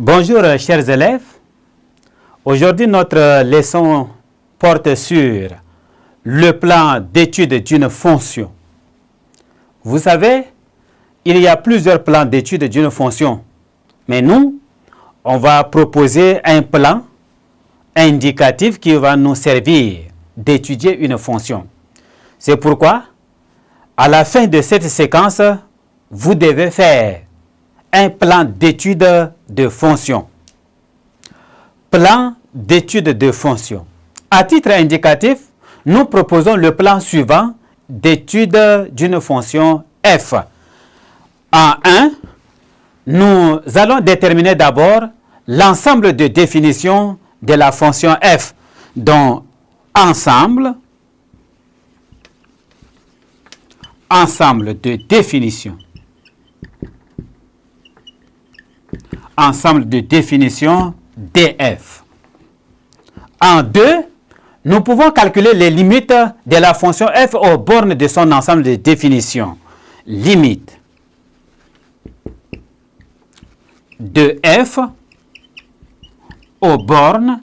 Bonjour chers élèves, aujourd'hui notre leçon porte sur le plan d'étude d'une fonction. Vous savez, il y a plusieurs plans d'étude d'une fonction, mais nous, on va proposer un plan indicatif qui va nous servir d'étudier une fonction. C'est pourquoi, à la fin de cette séquence, vous devez faire un plan d'étude de fonction. Plan d'étude de fonction. À titre indicatif, nous proposons le plan suivant d'étude d'une fonction f. En 1, nous allons déterminer d'abord l'ensemble de définitions de la fonction f, dont ensemble de définitions. Ensemble de définitions df. En 2, nous pouvons calculer les limites de la fonction f aux bornes de son ensemble de définitions. Limite de f aux bornes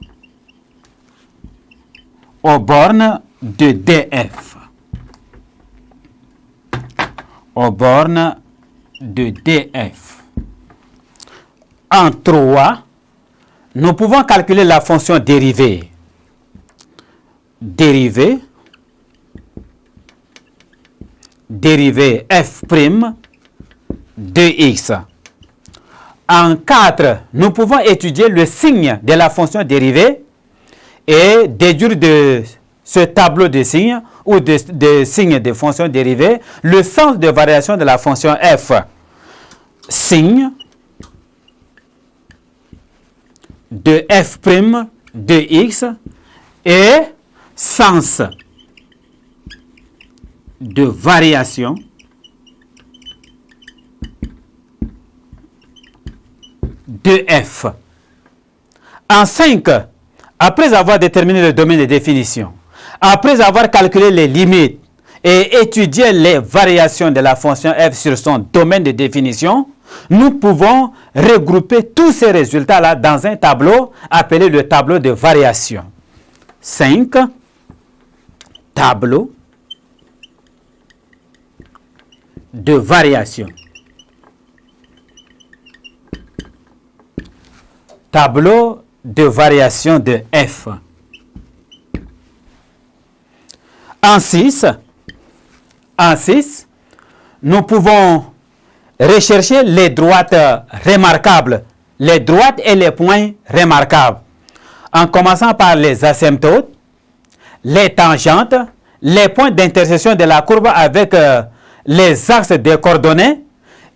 de df. Aux bornes de df. En 3, nous pouvons calculer la fonction dérivée. Dérivée f' de x. En 4, nous pouvons étudier le signe de la fonction dérivée et déduire de ce tableau de signes ou de signes de fonction dérivée le sens de variation de la fonction f. Signe de f' de x et sens de variation de f. En 5, après avoir déterminé le domaine de définition, après avoir calculé les limites et étudié les variations de la fonction f sur son domaine de définition, nous pouvons regrouper tous ces résultats-là dans un tableau appelé le tableau de variation. 5. Tableau de variation. Tableau de variation de f. En 6, nous pouvons rechercher les droites remarquables, les droites et les points remarquables, en commençant par les asymptotes, les tangentes, les points d'intersection de la courbe avec les axes des coordonnées.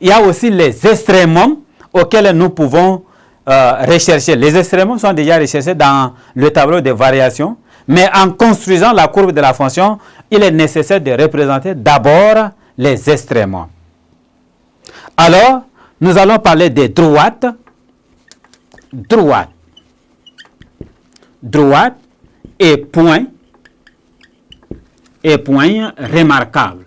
Il y a aussi les extrémums auxquels nous pouvons rechercher. Les extrémums sont déjà recherchés dans le tableau de variation, mais en construisant la courbe de la fonction, il est nécessaire de représenter d'abord les extrémums. Alors, nous allons parler des droites et points remarquables.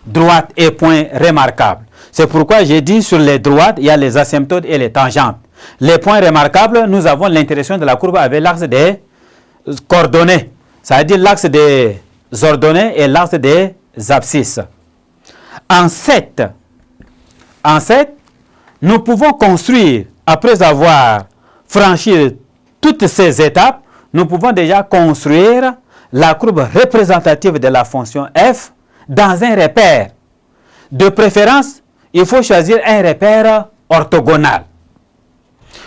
Droites et points remarquables. C'est pourquoi j'ai dit sur les droites, il y a les asymptotes et les tangentes. Les points remarquables, nous avons l'interaction de la courbe avec l'axe des coordonnées, c'est-à-dire l'axe des ordonnées et l'axe des abscisses. En 7, nous pouvons construire, après avoir franchi toutes ces étapes, nous pouvons déjà construire la courbe représentative de la fonction f dans un repère. De préférence, il faut choisir un repère orthogonal.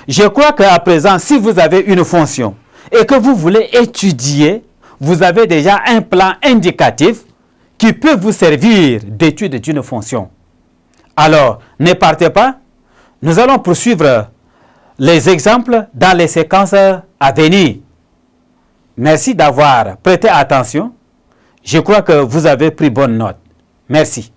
Je crois qu'à présent, si vous avez une fonction et que vous voulez étudier, vous avez déjà un plan indicatif qui peut vous servir d'étude d'une fonction. Alors, ne partez pas. Nous allons poursuivre les exemples dans les séquences à venir. Merci d'avoir prêté attention. Je crois que vous avez pris bonne note. Merci.